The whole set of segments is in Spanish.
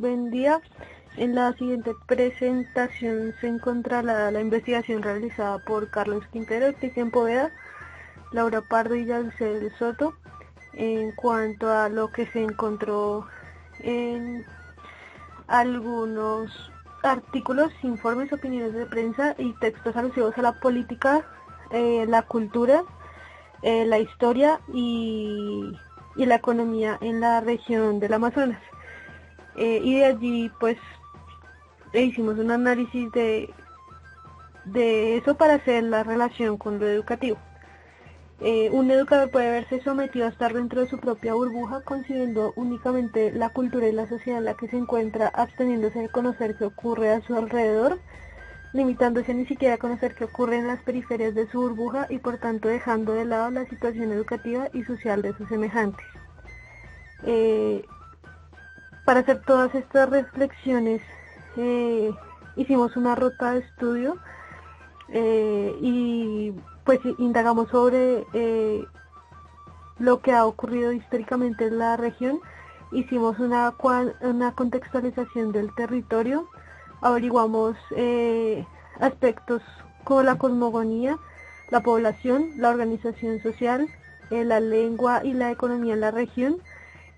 Buen día. En la siguiente presentación se encontrará la investigación realizada por Carlos Quintero, Cristian Poveda, Laura Pardo y Yalcel Soto en cuanto a lo que se encontró en algunos artículos, informes, opiniones de prensa y textos alusivos a la política, la cultura, la historia y la economía en la región del Amazonas. Y de allí pues hicimos un análisis de eso para hacer la relación con lo educativo. Un educador puede verse sometido a estar dentro de su propia burbuja, considerando únicamente la cultura y la sociedad en la que se encuentra, absteniéndose de conocer qué ocurre a su alrededor, limitándose ni siquiera a conocer qué ocurre en las periferias de su burbuja y por tanto dejando de lado la situación educativa y social de sus semejantes. Para hacer todas estas reflexiones hicimos una ruta de estudio y pues indagamos sobre lo que ha ocurrido históricamente en la región. Hicimos una contextualización del territorio, averiguamos aspectos como la cosmogonía, la población, la organización social, la lengua y la economía en la región,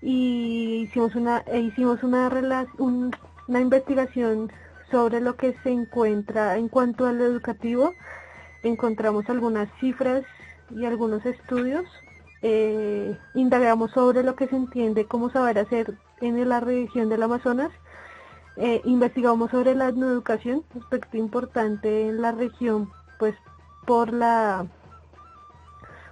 y hicimos una investigación sobre lo que se encuentra en cuanto a lo educativo. Encontramos algunas cifras y algunos estudios, indagamos sobre lo que se entiende como saber hacer en la región del Amazonas, investigamos sobre la etnoeducación, aspecto importante en la región, pues por la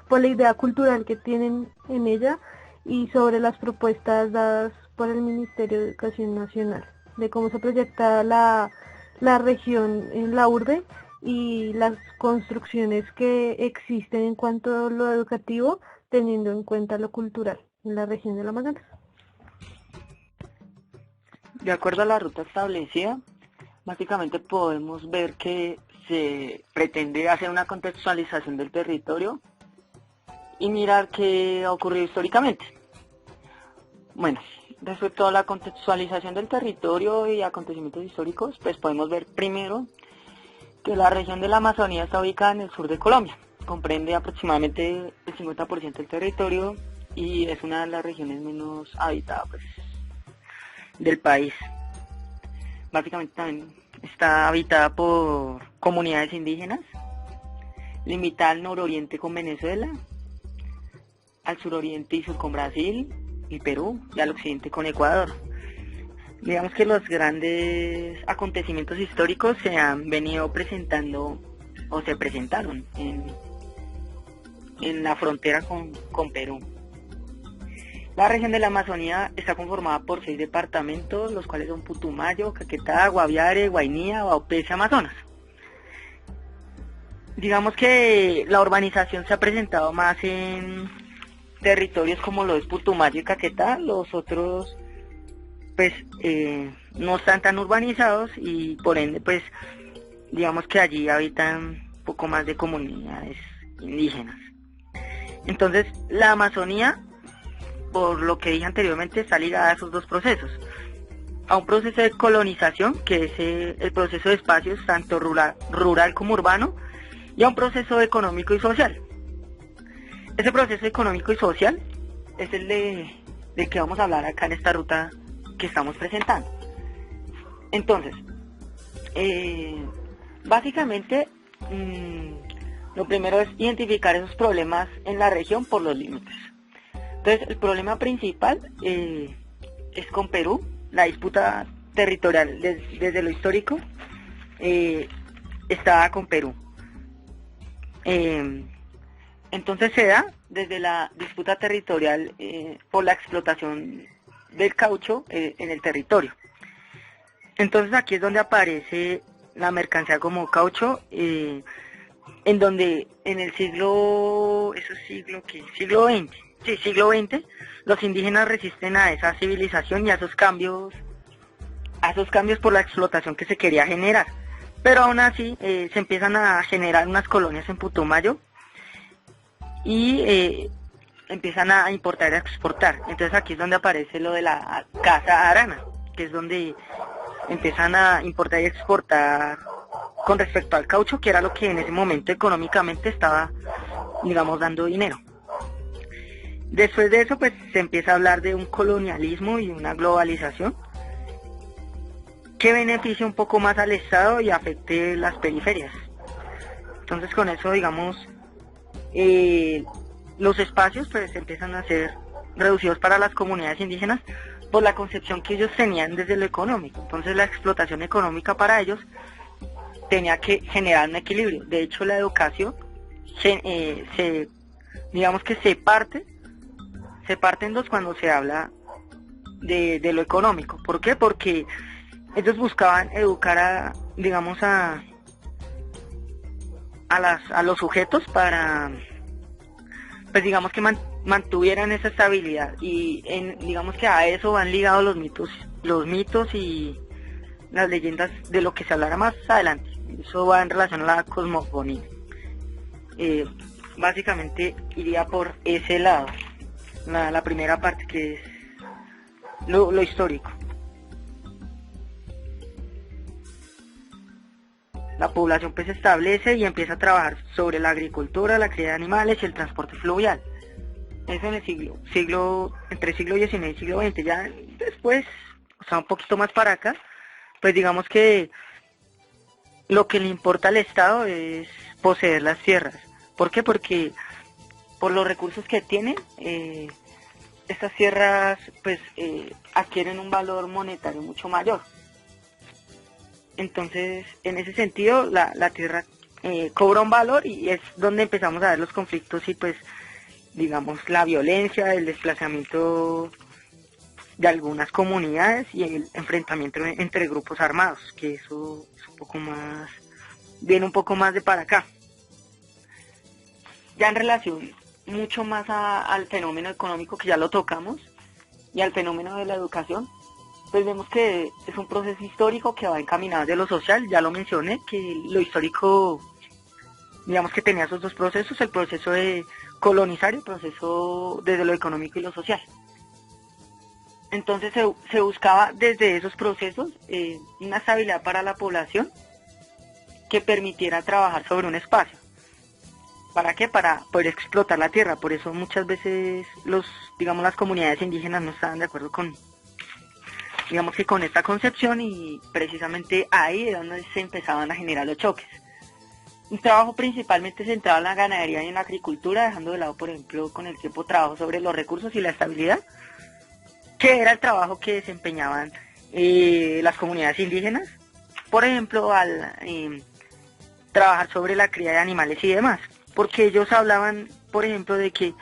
idea cultural que tienen en ella, y sobre las propuestas dadas por el Ministerio de Educación Nacional, de cómo se proyecta la región en la urbe y las construcciones que existen en cuanto a lo educativo, teniendo en cuenta lo cultural en la región del Amazonas. De acuerdo a la ruta establecida, básicamente podemos ver que se pretende hacer una contextualización del territorio y mirar qué ha ocurrido históricamente. Bueno, respecto a la contextualización del territorio y acontecimientos históricos, pues podemos ver primero que la región de la Amazonía está ubicada en el sur de Colombia, comprende aproximadamente el 50% del territorio y es una de las regiones menos habitadas del país. Básicamente también está habitada por comunidades indígenas, limitada al nororiente con Venezuela, al suroriente y sur con Brasil y Perú, y al occidente con Ecuador. Digamos que los grandes acontecimientos históricos se han venido presentando o se presentaron en la frontera con Perú. La región de la Amazonía está conformada por 6 departamentos, los cuales son Putumayo, Caquetá, Guaviare, Guainía, Vaupés y Amazonas. Digamos que la urbanización se ha presentado más en territorios como lo es Putumayo y Caquetá. Los otros pues no están tan urbanizados y por ende pues digamos que allí habitan un poco más de comunidades indígenas. Entonces la Amazonía, por lo que dije anteriormente, está ligada a esos dos procesos: a un proceso de colonización, que es el proceso de espacios tanto rural como urbano, y a un proceso económico y social. Ese proceso económico y social es el de que vamos a hablar acá en esta ruta que estamos presentando. Entonces, básicamente, lo primero es identificar esos problemas en la región por los límites. Entonces, el problema principal es con Perú. La disputa territorial desde lo histórico estaba con Perú. Entonces se da desde la disputa territorial por la explotación del caucho en el territorio. Entonces aquí es donde aparece la mercancía como caucho, en donde en el siglo XX, los indígenas resisten a esa civilización y a esos cambios por la explotación que se quería generar. Pero aún así se empiezan a generar unas colonias en Putumayo y empiezan a importar y a exportar. Entonces aquí es donde aparece lo de la caza arana, que es donde empiezan a importar y exportar con respecto al caucho, que era lo que en ese momento económicamente estaba, digamos, dando dinero. Después de eso, pues se empieza a hablar de un colonialismo y una globalización que beneficie un poco más al Estado y afecte las periferias. Entonces con eso, digamos, los espacios pues empiezan a ser reducidos para las comunidades indígenas por la concepción que ellos tenían desde lo económico. Entonces la explotación económica para ellos tenía que generar un equilibrio. De hecho, la educación digamos que se parte en dos cuando se habla de lo económico. ¿Por qué? Porque ellos buscaban educar a los sujetos para, pues digamos que mantuvieran esa estabilidad, y digamos que a eso van ligados los mitos y las leyendas de lo que se hablará más adelante. Eso va en relación a la cosmogonía. Básicamente iría por ese lado, la primera parte, que es lo histórico. La población pues se establece y empieza a trabajar sobre la agricultura, la cría de animales y el transporte fluvial. Eso en el entre siglo XIX y siglo XX. Ya después, o sea, un poquito más para acá, pues digamos que lo que le importa al Estado es poseer las tierras. ¿Por qué? Porque por los recursos que tienen, estas tierras pues adquieren un valor monetario mucho mayor. Entonces, en ese sentido, la tierra cobra un valor, y es donde empezamos a ver los conflictos y pues, digamos, la violencia, el desplazamiento de algunas comunidades y el enfrentamiento entre grupos armados, que eso es un poco más, viene un poco más de para acá. Ya en relación mucho más al fenómeno económico, que ya lo tocamos, y al fenómeno de la educación, pues vemos que es un proceso histórico que va encaminado de lo social. Ya lo mencioné, que lo histórico, digamos que tenía esos dos procesos, el proceso de colonizar y el proceso desde lo económico y lo social. Entonces se buscaba desde esos procesos una estabilidad para la población que permitiera trabajar sobre un espacio. ¿Para qué? Para poder explotar la tierra. Por eso muchas veces las comunidades indígenas no estaban de acuerdo con esta concepción, y precisamente ahí es donde se empezaban a generar los choques. Un trabajo principalmente centrado en la ganadería y en la agricultura, dejando de lado, por ejemplo, con el tiempo trabajo sobre los recursos y la estabilidad, que era el trabajo que desempeñaban las comunidades indígenas, por ejemplo, al trabajar sobre la cría de animales y demás, porque ellos hablaban, por ejemplo, de que,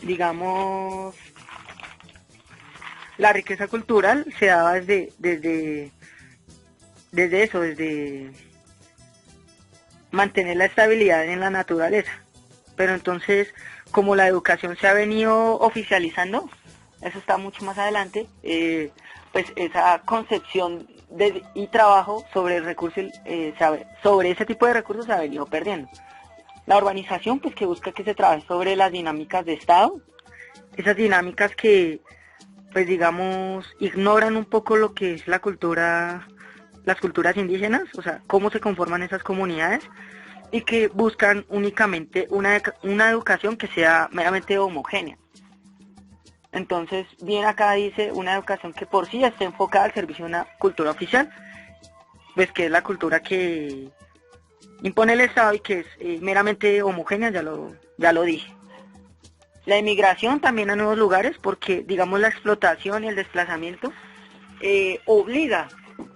digamos, la riqueza cultural se daba desde mantener la estabilidad en la naturaleza. Pero entonces, como la educación se ha venido oficializando, eso está mucho más adelante, pues esa concepción y trabajo sobre el recurso, sobre ese tipo de recursos se ha venido perdiendo. La urbanización, pues que busca que se trabaje sobre las dinámicas de Estado, esas dinámicas que, pues digamos, ignoran un poco lo que es las culturas indígenas, o sea, cómo se conforman esas comunidades, y que buscan únicamente una educación que sea meramente homogénea. Entonces, bien acá dice una educación que por sí esté enfocada al servicio de una cultura oficial, pues que es la cultura que impone el Estado y que es meramente homogénea, ya lo dije. La emigración también a nuevos lugares, porque digamos la explotación y el desplazamiento obliga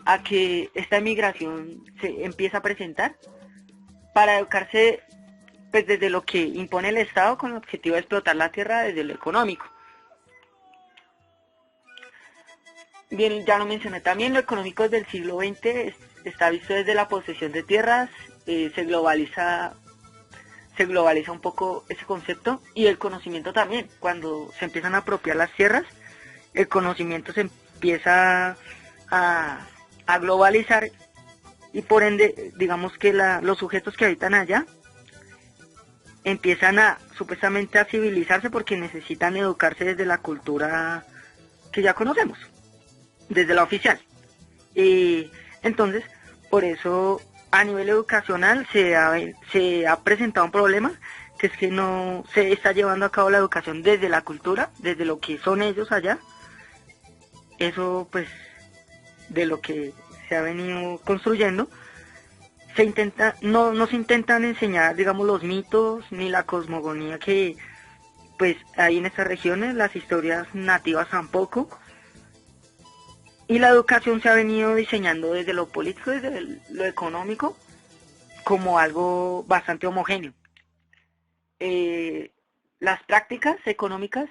a que esta emigración se empiece a presentar para educarse pues desde lo que impone el Estado, con el objetivo de explotar la tierra desde lo económico. Bien, ya lo mencioné también, lo económico desde el siglo XX está visto desde la posesión de tierras, se globaliza un poco ese concepto, y el conocimiento también. Cuando se empiezan a apropiar las tierras, el conocimiento se empieza a globalizar, y por ende, digamos que los sujetos que habitan allá empiezan supuestamente a civilizarse, porque necesitan educarse desde la cultura que ya conocemos. desde la oficial. Entonces, por eso a nivel educacional se ha presentado un problema, que es que no se está llevando a cabo la educación desde la cultura, desde lo que son ellos allá. Eso pues de lo que se ha venido construyendo, no se intentan enseñar, digamos, los mitos ni la cosmogonía que pues hay en estas regiones, las historias nativas tampoco. Y la educación se ha venido diseñando desde lo político, desde lo económico, como algo bastante homogéneo. Las prácticas económicas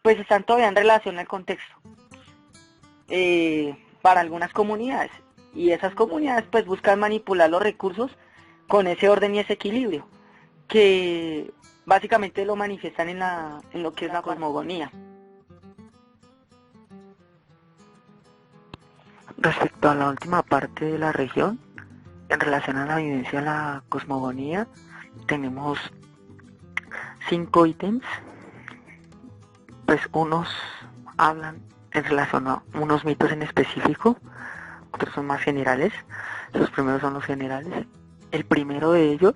pues están todavía en relación al contexto para algunas comunidades, y esas comunidades pues buscan manipular los recursos con ese orden y ese equilibrio, que básicamente lo manifiestan en lo que es la cosmogonía. Respecto a la última parte de la región, en relación a la vivencia de la cosmogonía, tenemos 5 ítems. Pues unos hablan en relación a unos mitos en específico, otros son más generales. Los primeros son los generales. El primero de ellos,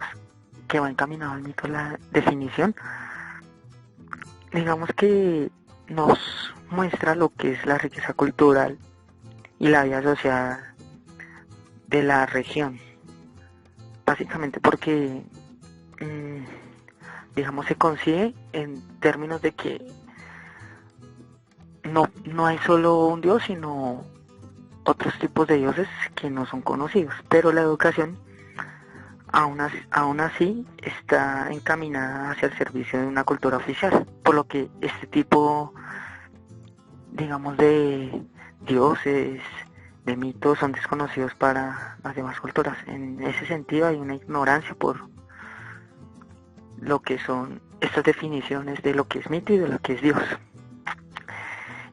que va encaminado al mito, la definición, digamos que nos muestra lo que es la riqueza cultural y la vida social de la región, básicamente porque digamos se concibe en términos de que no hay solo un dios, sino otros tipos de dioses que no son conocidos, pero la educación aún así está encaminada hacia el servicio de una cultura oficial, por lo que este tipo, digamos, de dioses, de mitos son desconocidos para las demás culturas. En ese sentido hay una ignorancia por lo que son estas definiciones de lo que es mito y de lo que es Dios.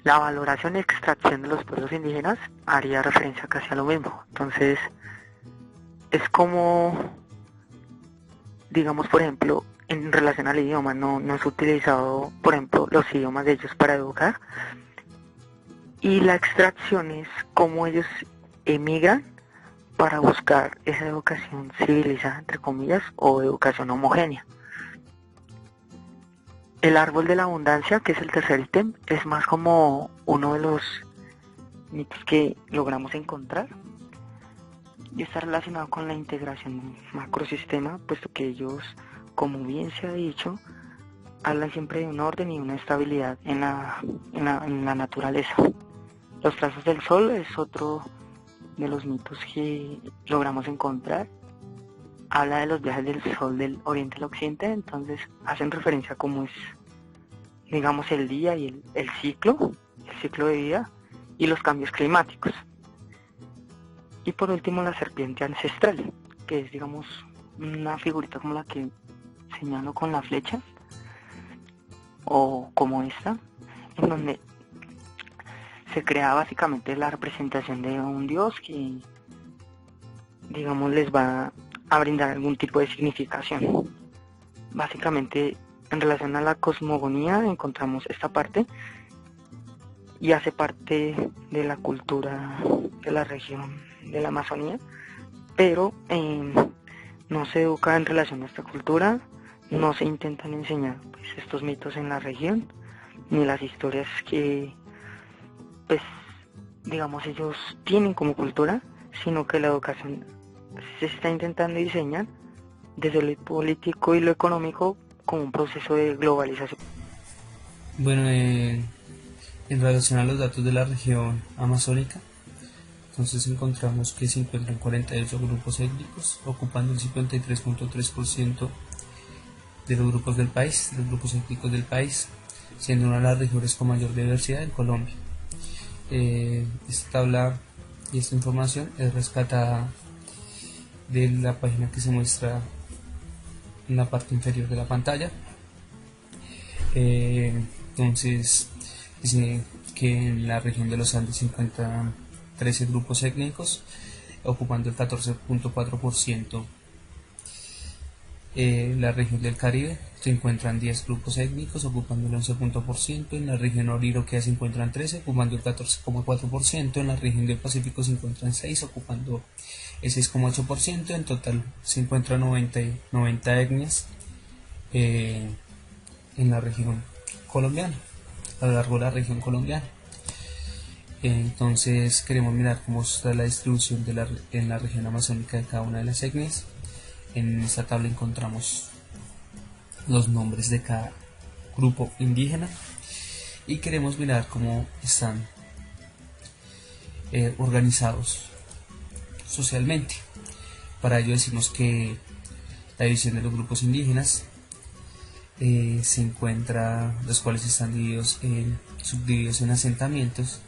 La valoración y extracción de los pueblos indígenas haría referencia casi a lo mismo. Entonces, es como, digamos, por ejemplo, en relación al idioma, no es utilizado, por ejemplo, los idiomas de ellos para educar. Y la extracción es como ellos emigran para buscar esa educación civilizada, entre comillas, o educación homogénea. El árbol de la abundancia, que es el tercer ítem, es más como uno de los mitos que logramos encontrar y está relacionado con la integración en un macrosistema, puesto que ellos, como bien se ha dicho, hablan siempre de un orden y una estabilidad en la naturaleza. Los trazos del sol es otro de los mitos que logramos encontrar. Habla de los viajes del sol del oriente al occidente, entonces hacen referencia a cómo es, digamos, el día y el ciclo de vida y los cambios climáticos. Y por último, la serpiente ancestral, que es, digamos, una figurita como la que señalo con la flecha, o como esta, en donde se crea básicamente la representación de un dios que, digamos, les va a brindar algún tipo de significación. Básicamente, en relación a la cosmogonía, encontramos esta parte y hace parte de la cultura de la región de la Amazonía, pero no se educa en relación a esta cultura, no se intentan enseñar pues, estos mitos en la región, ni las historias que, pues, digamos, ellos tienen como cultura, sino que la educación se está intentando diseñar desde lo político y lo económico como un proceso de globalización. Bueno, en relación a los datos de la región amazónica, entonces encontramos que se encuentran 48 grupos étnicos, ocupando el 53.3% de los grupos del país, de los grupos étnicos del país, siendo una de las regiones con mayor diversidad en Colombia. Esta tabla y esta información es rescatada de la página que se muestra en la parte inferior de la pantalla. Entonces dice que en la región de los Andes se encuentran 13 grupos étnicos ocupando el 14.4% La región del Caribe se encuentran 10 grupos étnicos ocupando el 11%, en la región Oriroquea se encuentran 13 ocupando el 14,4%, en la región del Pacífico se encuentran 6 ocupando el 6,8%, en total se encuentran 90 etnias en la región colombiana, a lo largo de la región colombiana. Entonces queremos mirar cómo está la distribución en la región amazónica de cada una de las etnias. En esta tabla encontramos los nombres de cada grupo indígena y queremos mirar cómo están organizados socialmente. Para ello decimos que la división de los grupos indígenas se encuentra, los cuales están subdivididos en asentamientos,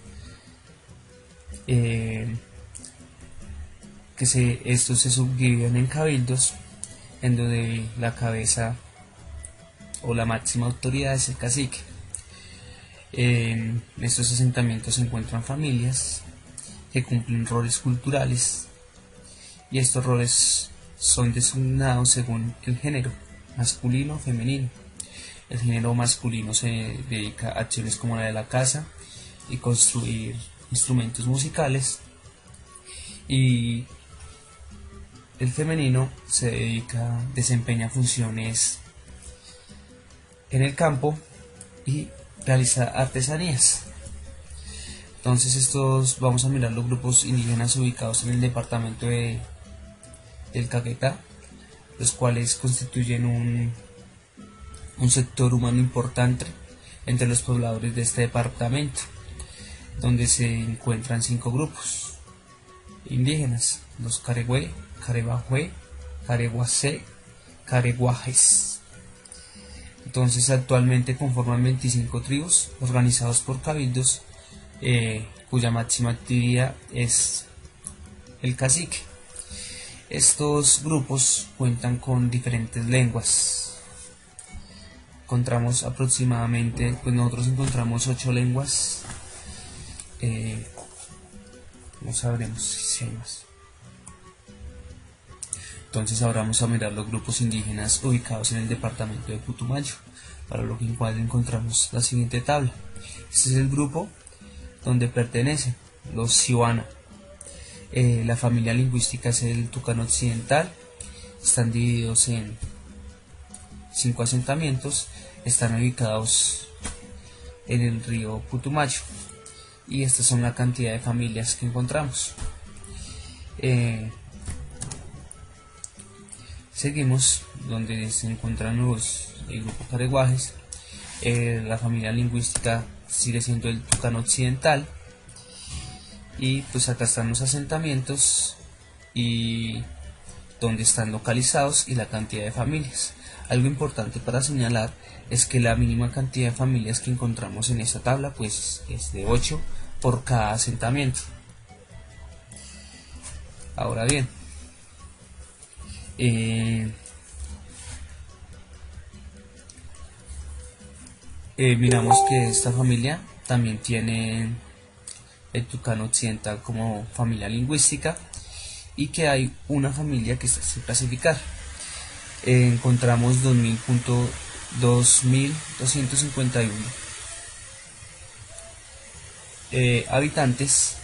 estos se subdividen en cabildos, en donde la cabeza o la máxima autoridad es el cacique. En estos asentamientos se encuentran familias que cumplen roles culturales y estos roles son designados según el género, masculino o femenino. El género masculino se dedica a acciones como la de la caza y construir instrumentos musicales, y el femenino desempeña funciones en el campo y realiza artesanías. Entonces vamos a mirar los grupos indígenas ubicados en el departamento del Caquetá, los cuales constituyen un sector humano importante entre los pobladores de este departamento, donde se encuentran 5 grupos indígenas: los Caregüe, Carebajue, Careguacé, Careguajes. Entonces actualmente conforman 25 tribus organizados por cabildos, cuya máxima actividad es el cacique. Estos grupos cuentan con diferentes lenguas. Encontramos aproximadamente, nosotros encontramos 8 lenguas. No sabremos si hay más. Entonces ahora vamos a mirar los grupos indígenas ubicados en el departamento de Putumayo, para lo que encontramos la siguiente tabla. Este es el grupo donde pertenecen los Siwana. La familia lingüística es el Tucano Occidental. Están divididos en 5 asentamientos. Están ubicados en el río Putumayo. Y estas son la cantidad de familias que encontramos. Seguimos donde se encuentran el grupo Careguajes. La familia lingüística sigue siendo el Tucano Occidental, y pues acá están los asentamientos y donde están localizados y la cantidad de familias. Algo importante para señalar es que la mínima cantidad de familias que encontramos en esta tabla pues es de 8 por cada asentamiento. Ahora bien, miramos que esta familia también tiene el Tucano Occidental como familia lingüística, y que hay una familia que está sin clasificar. Encontramos 2.251 habitantes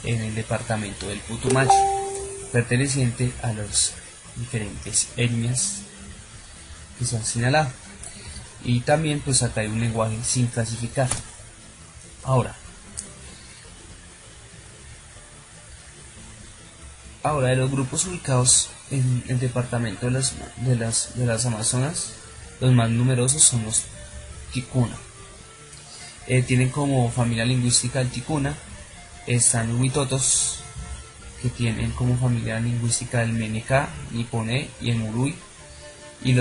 en el departamento del Putumayo, perteneciente a las diferentes etnias que se han señalado. Y también pues acá hay un lenguaje sin clasificar. Ahora de los grupos ubicados en el departamento de las Amazonas, los más numerosos son los Ticuna. Tienen como familia lingüística el Ticuna. Están los Huitotos, que tienen como familia lingüística el Meneca, Niponé y el Murui. Y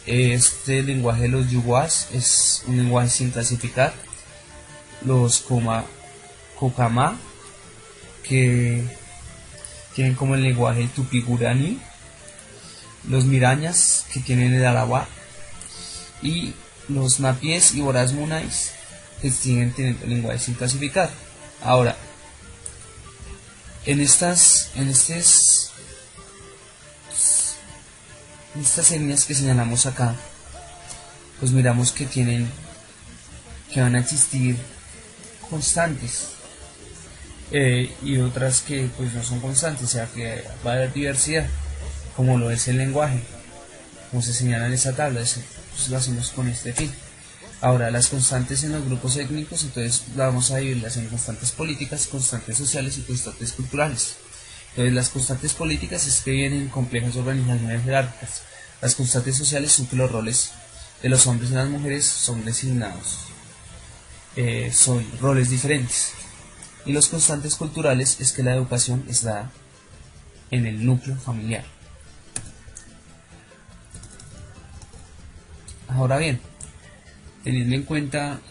este lenguaje de los Yuguas es un lenguaje sin clasificar. Los Cocamá, que tienen como el lenguaje Tupigurani. Los Mirañas, que tienen el Arabá. Y los Napiés y Boraz Munais, que siguen teniendo el lenguaje sin clasificar. Ahora, en estas etnias que señalamos acá, pues miramos que van a existir constantes, y otras que pues no son constantes, o sea que va a haber diversidad, como lo es el lenguaje, como se señala en esa tabla. Pues lo hacemos con este fin. Ahora, las constantes en los grupos étnicos, entonces vamos a dividirlas en constantes políticas, constantes sociales y constantes culturales. Entonces, las constantes políticas es que vienen en complejas organizaciones jerárquicas. Las constantes sociales son que los roles de los hombres y las mujeres son designados, son roles diferentes. Y los constantes culturales es que la educación es dada en el núcleo familiar. Ahora bien, teniendo en cuenta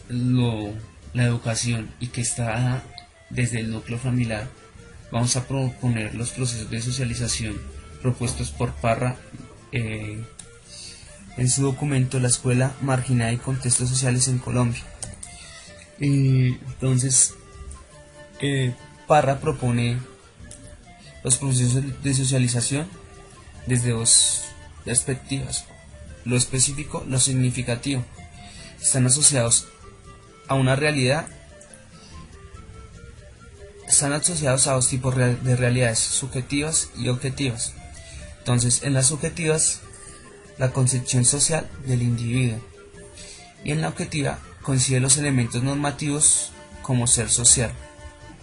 la educación y que está dada desde el núcleo familiar, vamos a proponer los procesos de socialización propuestos por Parra en su documento La escuela marginada y contextos sociales en Colombia. Entonces, Parra propone los procesos de socialización desde dos perspectivas: lo específico, lo significativo. Están asociados a una realidad, están asociados a dos tipos de realidades, subjetivas y objetivas. Entonces, en las subjetivas, la concepción social del individuo, y en la objetiva coincide los elementos normativos como ser social,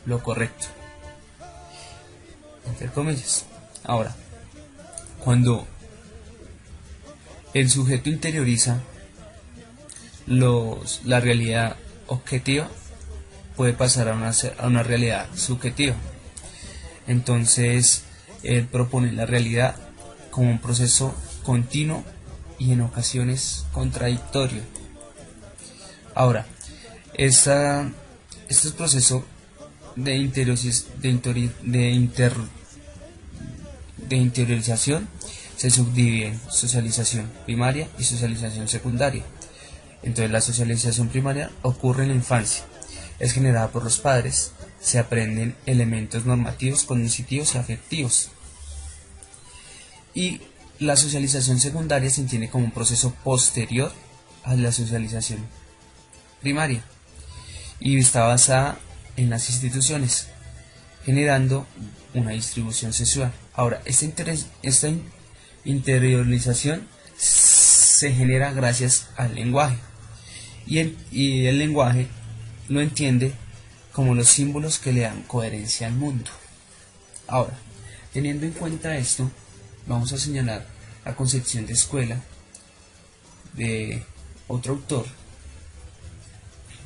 lo correcto, entre comillas. Ahora, cuando el sujeto interioriza la realidad objetiva, puede pasar a una realidad subjetiva. Entonces, él propone la realidad como un proceso continuo y en ocasiones contradictorio. Ahora, este proceso de interiorización se subdivide en socialización primaria y socialización secundaria. Entonces, la socialización primaria ocurre en la infancia, es generada por los padres, se aprenden elementos normativos, cognitivos y afectivos. Y la socialización secundaria se entiende como un proceso posterior a la socialización primaria y está basada en las instituciones, generando una distribución sexual. Ahora, esta interiorización se genera gracias al lenguaje, y el lenguaje lo entiende como los símbolos que le dan coherencia al mundo. Ahora, teniendo en cuenta esto, vamos a señalar la concepción de escuela de otro autor,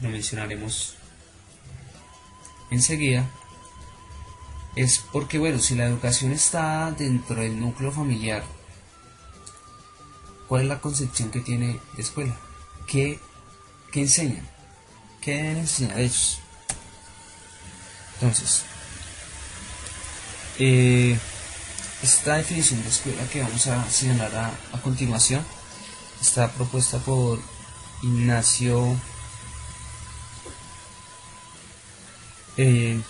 lo mencionaremos enseguida. Es porque, bueno, si la educación está dentro del núcleo familiar, ¿cuál es la concepción que tiene de escuela? ¿Qué enseñan? ¿Qué deben enseñar ellos? Entonces, esta definición de escuela que vamos a señalar a continuación está propuesta por Ignacio y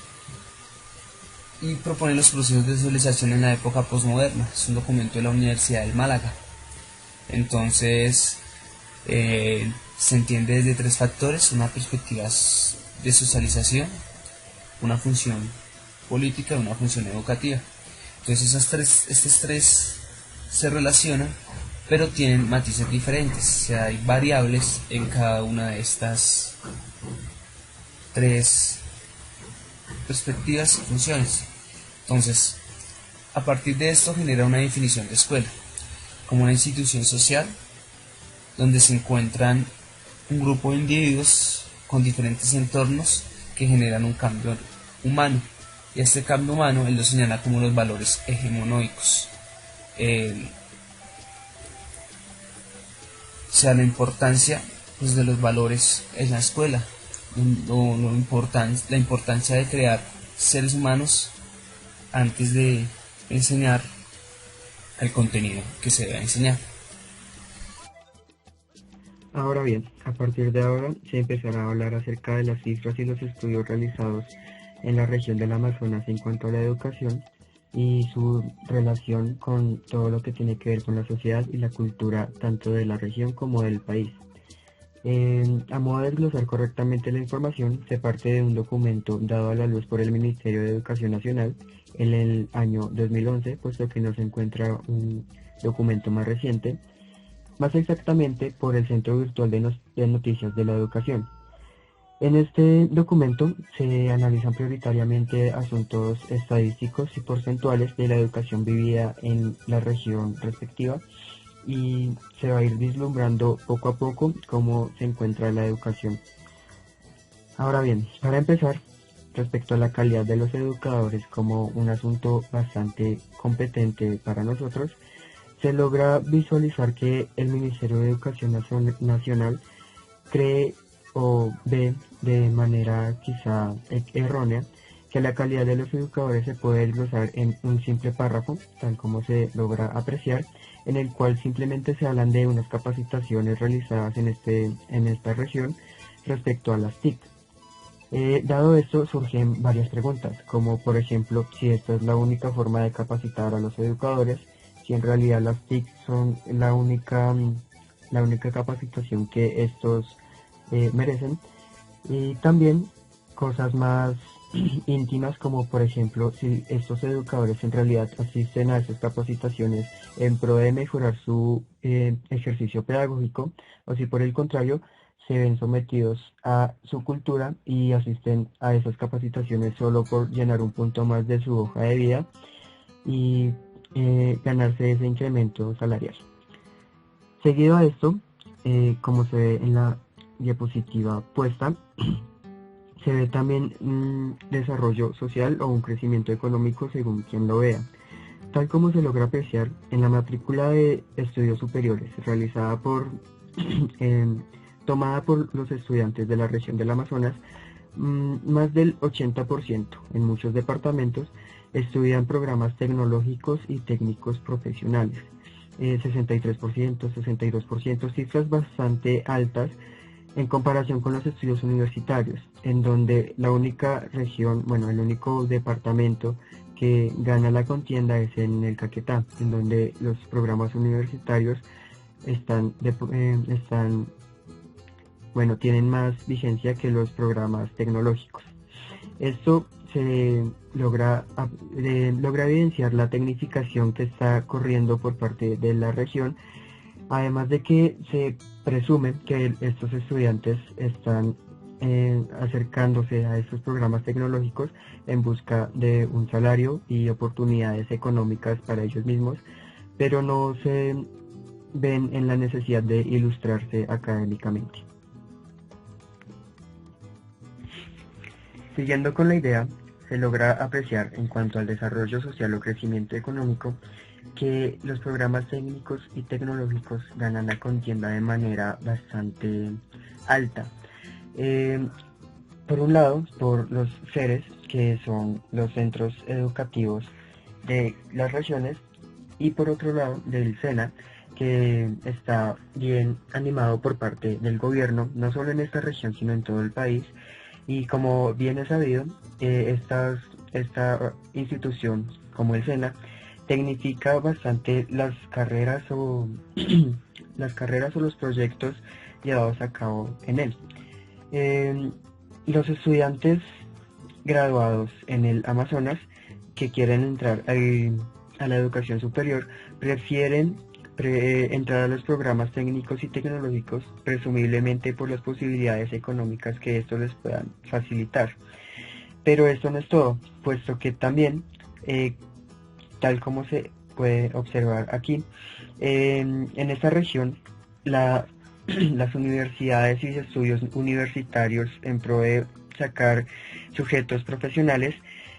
propone los procesos de socialización en la época posmoderna. Es un documento de la Universidad del Málaga. Entonces, se entiende desde tres factores: una perspectiva de socialización, una función política y una función educativa. Entonces, estos tres se relacionan, pero tienen matices diferentes. O sea, hay variables en cada una de estas tres perspectivas y funciones. Entonces, a partir de esto genera una definición de escuela como una institución social donde se encuentran un grupo de individuos con diferentes entornos que generan un cambio humano, y a este cambio humano él lo señala como los valores hegemónicos. O sea, la importancia pues, de los valores en la escuela, la importancia de crear seres humanos antes de enseñar el contenido que se debe enseñar. Ahora bien, a partir de ahora se empezará a hablar acerca de las cifras y los estudios realizados en la región del Amazonas en cuanto a la educación y su relación con todo lo que tiene que ver con la sociedad y la cultura tanto de la región como del país. A modo de desglosar correctamente la información, se parte de un documento dado a la luz por el Ministerio de Educación Nacional en el año 2011, puesto que no se encuentra un documento más reciente, más exactamente por el Centro Virtual de Noticias de la Educación. En este documento se analizan prioritariamente asuntos estadísticos y porcentuales de la educación vivida en la región respectiva y se va a ir vislumbrando poco a poco cómo se encuentra la educación. Ahora bien, para empezar, respecto a la calidad de los educadores como un asunto bastante competente para nosotros, se logra visualizar que el Ministerio de Educación Nacional cree o ve de manera quizá errónea que la calidad de los educadores se puede desglosar en un simple párrafo, tal como se logra apreciar, en el cual simplemente se hablan de unas capacitaciones realizadas en esta región respecto a las TIC. Dado esto, surgen varias preguntas, como por ejemplo, si esta es la única forma de capacitar a los educadores, si en realidad las TIC son la única capacitación que estos merecen, y también cosas más íntimas como por ejemplo si estos educadores en realidad asisten a estas capacitaciones en pro de mejorar su ejercicio pedagógico o si por el contrario se ven sometidos a su cultura y asisten a esas capacitaciones solo por llenar un punto más de su hoja de vida y ganarse ese incremento salarial. Seguido a esto, como se ve en la diapositiva puesta, se ve también un desarrollo social o un crecimiento económico según quien lo vea, tal como se logra apreciar en la matrícula de estudios superiores realizada tomada por los estudiantes de la región del Amazonas. Más del 80% en muchos departamentos estudian programas tecnológicos y técnicos profesionales, 63%, 62%, cifras bastante altas en comparación con los estudios universitarios, en donde la única región, bueno, el único departamento que gana la contienda es en el Caquetá, en donde los programas universitarios tienen más vigencia que los programas tecnológicos. Esto se logra evidenciar la tecnificación que está corriendo por parte de la región, además de que se presume que estos estudiantes están acercándose a estos programas tecnológicos en busca de un salario y oportunidades económicas para ellos mismos, pero no se ven en la necesidad de ilustrarse académicamente. Siguiendo con la idea, se logra apreciar en cuanto al desarrollo social o crecimiento económico que los programas técnicos y tecnológicos ganan la contienda de manera bastante alta. Por un lado, por los CERES, que son los centros educativos de las regiones, y por otro lado del SENA, que está bien animado por parte del gobierno, no solo en esta región, sino en todo el país. Y como bien es sabido, esta institución, como el SENA, tecnifica bastante las carreras o los proyectos llevados a cabo en él. Los estudiantes graduados en el Amazonas que quieren entrar a la educación superior prefieren entrar a los programas técnicos y tecnológicos, presumiblemente por las posibilidades económicas que estos les puedan facilitar. Pero esto no es todo, puesto que también, tal como se puede observar aquí, en esta región las universidades y estudios universitarios en pro de sacar sujetos profesionales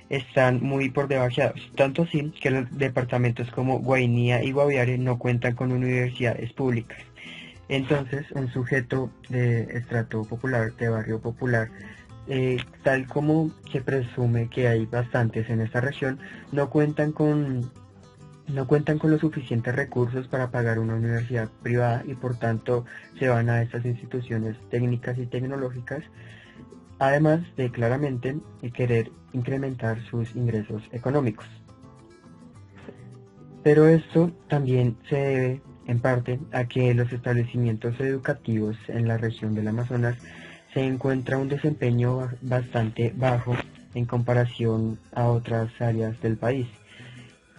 están muy por debajeados, tanto así que los departamentos como Guainía y Guaviare no cuentan con universidades públicas. Entonces, un sujeto de estrato popular, de barrio popular, tal como se presume que hay bastantes en esta región, no cuentan con los suficientes recursos para pagar una universidad privada y por tanto se van a estas instituciones técnicas y tecnológicas, además de claramente querer incrementar sus ingresos económicos. Pero esto también se debe en parte a que los establecimientos educativos en la región del Amazonas se encuentra un desempeño bastante bajo en comparación a otras áreas del país.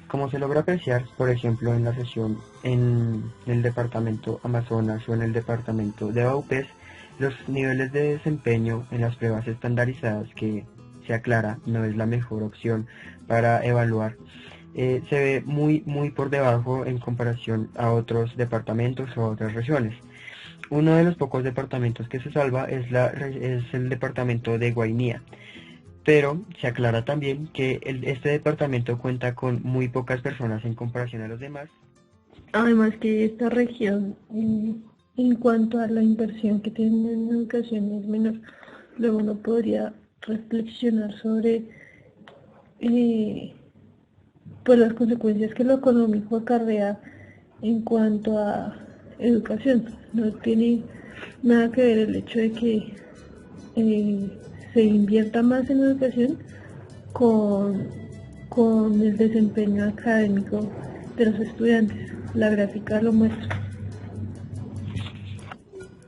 Como se logra apreciar, por ejemplo, en la región, en el departamento Amazonas o en el departamento de Vaupés, los niveles de desempeño en las pruebas estandarizadas, que se aclara no es la mejor opción para evaluar, se ve muy por debajo en comparación a otros departamentos o a otras regiones. Uno de los pocos departamentos que se salva es el departamento de Guainía, pero se aclara también que este departamento cuenta con muy pocas personas en comparación a los demás. Además que esta región, en cuanto a la inversión que tiene en educación es menor, luego uno podría reflexionar sobre pues las consecuencias que lo económico acarrea en cuanto a educación. No tiene nada que ver el hecho de que se invierta más en educación con, con el desempeño académico de los estudiantes. La gráfica lo muestra.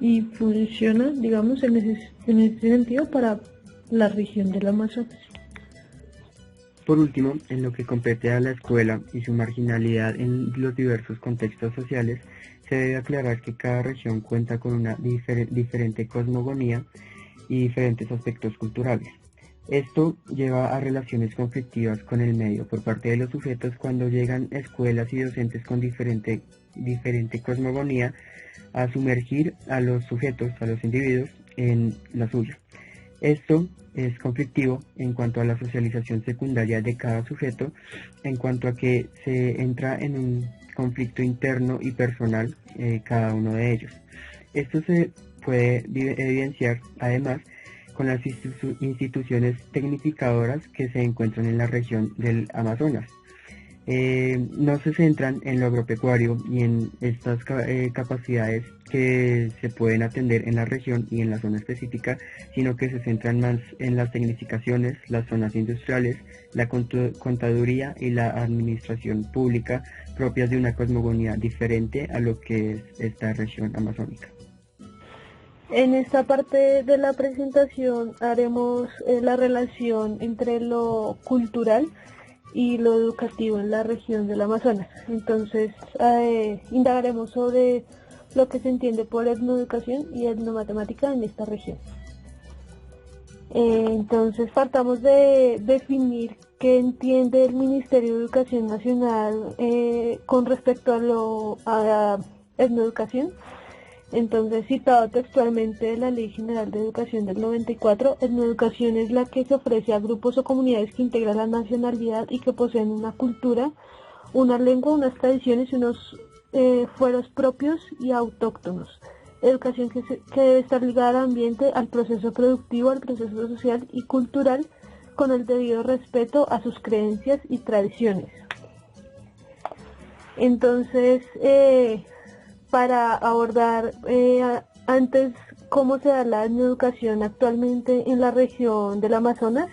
Y funciona, digamos, en ese sentido para la región del Amazonas. Por último, en lo que compete a la escuela y su marginalidad en los diversos contextos sociales, se debe aclarar que cada región cuenta con una diferente cosmogonía y diferentes aspectos culturales. Esto lleva a relaciones conflictivas con el medio por parte de los sujetos cuando llegan escuelas y docentes con diferente cosmogonía a sumergir a los sujetos, a los individuos, en la suya. Esto es conflictivo en cuanto a la socialización secundaria de cada sujeto, en cuanto a que se entra en un conflicto interno y personal cada uno de ellos. Esto se puede evidenciar además con las instituciones tecnificadoras que se encuentran en la región del Amazonas. No se centran en lo agropecuario y en estas capacidades que se pueden atender en la región y en la zona específica, sino que se centran más en las tecnificaciones, las zonas industriales, la contaduría y la administración pública propias de una cosmogonía diferente a lo que es esta región amazónica. En esta parte de la presentación haremos la relación entre lo cultural y lo educativo en la región del Amazonas. Entonces, indagaremos sobre lo que se entiende por etnoeducación y etnomatemática en esta región. Entonces, partamos de definir qué entiende el Ministerio de Educación Nacional con respecto a la etnoeducación. Entonces, citado textualmente de la Ley General de Educación del 94, etnoeducación es la que se ofrece a grupos o comunidades que integran la nacionalidad y que poseen una cultura, una lengua, unas tradiciones y unos fueros propios y autóctonos. Educación que debe estar ligada al ambiente, al proceso productivo, al proceso social y cultural, con el debido respeto a sus creencias y tradiciones. Entonces, para abordar antes cómo se da la educación actualmente en la región del Amazonas,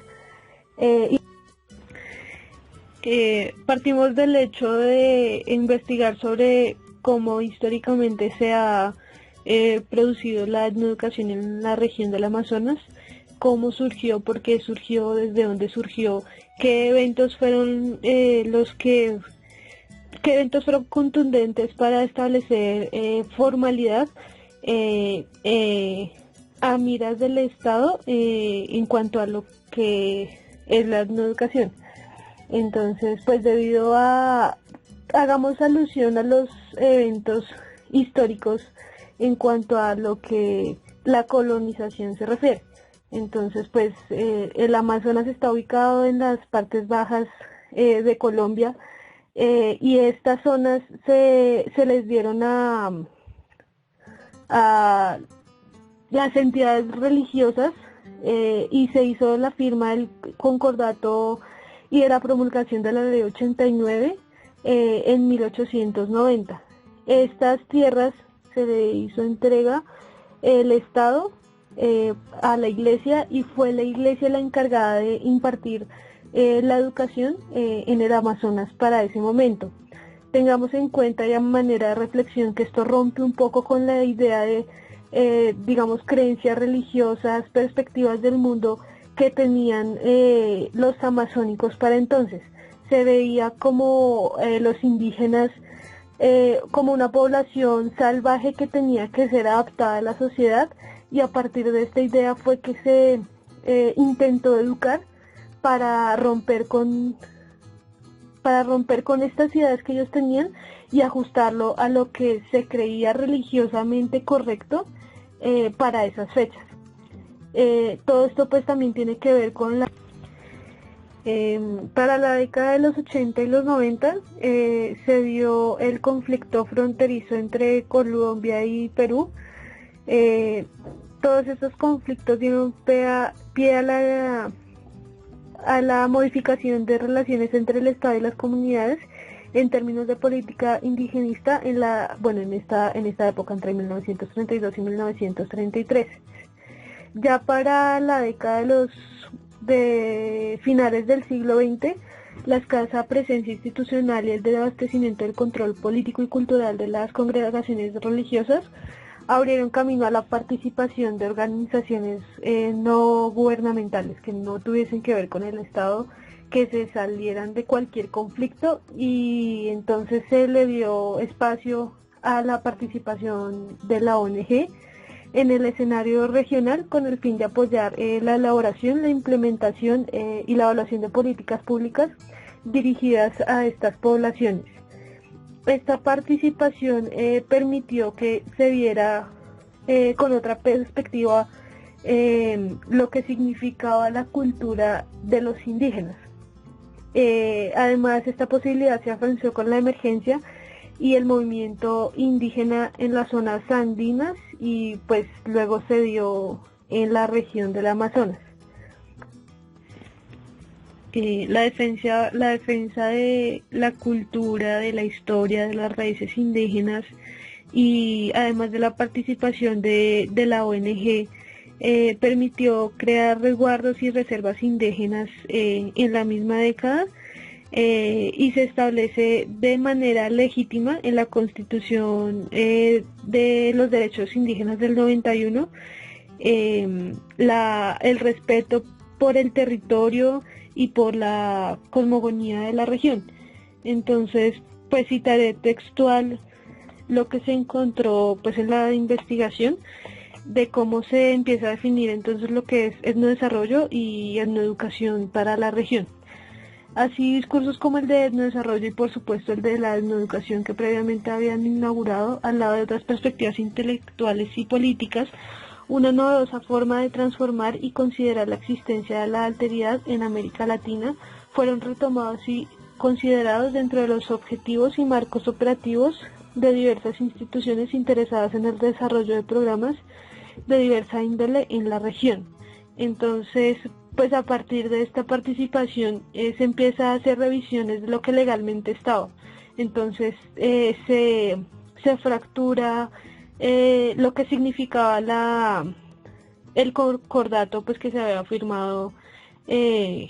partimos del hecho de investigar sobre cómo históricamente se ha producido la educación en la región del Amazonas, cómo surgió, por qué surgió, desde dónde surgió, qué eventos fueron qué eventos fueron contundentes para establecer formalidad a miras del Estado en cuanto a lo que es la educación. Entonces, pues hagamos alusión a los eventos históricos en cuanto a lo que la colonización se refiere. Entonces, pues el Amazonas está ubicado en las partes bajas de Colombia, y estas zonas se les dieron a las entidades religiosas y se hizo la firma del concordato y de la promulgación de la ley 89 en 1890. Estas tierras se le hizo entrega el Estado a la Iglesia, y fue la Iglesia la encargada de impartir la educación en el Amazonas para ese momento. tengamos en cuenta y a manera de reflexión que esto rompe un poco con la idea de, digamos, creencias religiosas, perspectivas del mundo que tenían los amazónicos para entonces. Se veía como los indígenas como una población salvaje que tenía que ser adaptada a la sociedad, y a partir de esta idea fue que se intentó educar para romper con estas ideas que ellos tenían y ajustarlo a lo que se creía religiosamente correcto para esas fechas. Todo esto pues también tiene que ver con para la década de los 80 y los 90 se dio el conflicto fronterizo entre Colombia y Perú. Todos estos conflictos dieron pie a la modificación de relaciones entre el Estado y las comunidades en términos de política indigenista en esta época entre 1932 y 1933. Ya para la década de finales del siglo XX, la escasa presencia institucional y el desabastecimiento del control político y cultural de las congregaciones religiosas abrieron camino a la participación de organizaciones no gubernamentales que no tuviesen que ver con el Estado, que se salieran de cualquier conflicto, y entonces se le dio espacio a la participación de la ONG en el escenario regional con el fin de apoyar la elaboración, la implementación y la evaluación de políticas públicas dirigidas a estas poblaciones. Esta participación permitió que se viera con otra perspectiva lo que significaba la cultura de los indígenas. Además, esta posibilidad se afianzó con la emergencia y el movimiento indígena en las zonas andinas, y pues luego se dio en la región del Amazonas. La defensa de la cultura, de la historia, de las raíces indígenas, y además de la participación de la ONG, permitió crear resguardos y reservas indígenas en la misma década, y se establece de manera legítima en la Constitución de los Derechos Indígenas del 91 el respeto por el territorio y por la cosmogonía de la región. Entonces, pues citaré textual lo que se encontró pues en la investigación de cómo se empieza a definir entonces lo que es etnodesarrollo y etnoeducación para la región. Así, discursos como el de etnodesarrollo y por supuesto el de la etnoeducación que previamente habían inaugurado, al lado de otras perspectivas intelectuales y políticas, una novedosa forma de transformar y considerar la existencia de la alteridad en América Latina, fueron retomados y considerados dentro de los objetivos y marcos operativos de diversas instituciones interesadas en el desarrollo de programas de diversa índole en la región. Entonces, pues a partir de esta participación se empieza a hacer revisiones de lo que legalmente estaba. Entonces se fractura lo que significaba el concordato pues que se había firmado en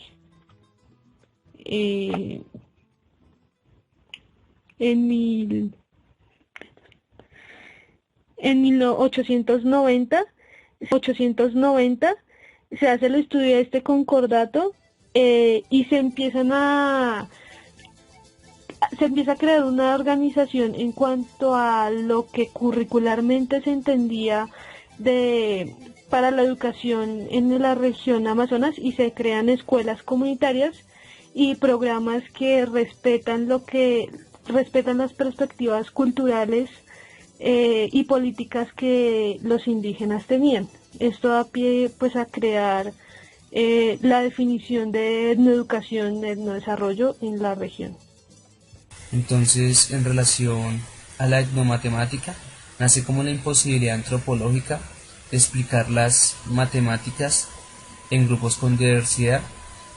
1890 se hace el estudio de este concordato y se empieza a crear una organización en cuanto a lo que curricularmente se entendía para la educación en la región Amazonas, y se crean escuelas comunitarias y programas que respetan las perspectivas culturales y políticas que los indígenas tenían. Esto da pie pues a crear la definición de etnoeducación, etnodesarrollo en la región. Entonces, en relación a la etnomatemática, nace como una imposibilidad antropológica de explicar las matemáticas en grupos con diversidad.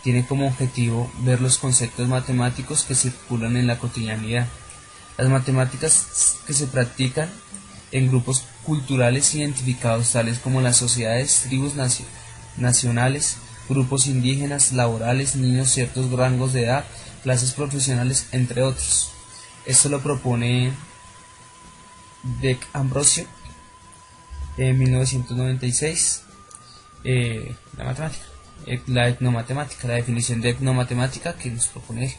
Tiene como objetivo ver los conceptos matemáticos que circulan en la cotidianidad. Las matemáticas que se practican en grupos culturales identificados tales como las sociedades, tribus nacionales, grupos indígenas, laborales, niños, ciertos rangos de edad, clases profesionales, entre otros. Esto lo propone Dec Ambrosio en 1996. La matemática, la etnomatemática, la definición de etnomatemática que nos propone él.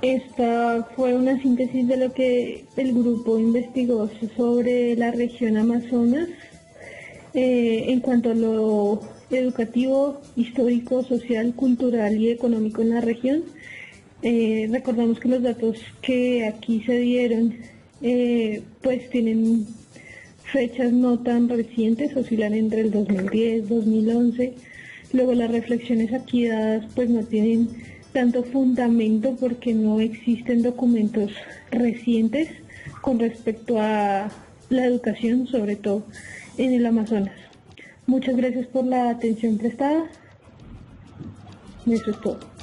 Esta fue una síntesis de lo que el grupo investigó sobre la región Amazonas en cuanto a lo educativo, histórico, social, cultural y económico en la región. Recordamos que los datos que aquí se dieron pues tienen fechas no tan recientes, oscilan entre el 2010, 2011. Luego las reflexiones aquí dadas pues no tienen tanto fundamento porque no existen documentos recientes con respecto a la educación, sobre todo en el Amazonas. Muchas gracias por la atención prestada. Eso es todo.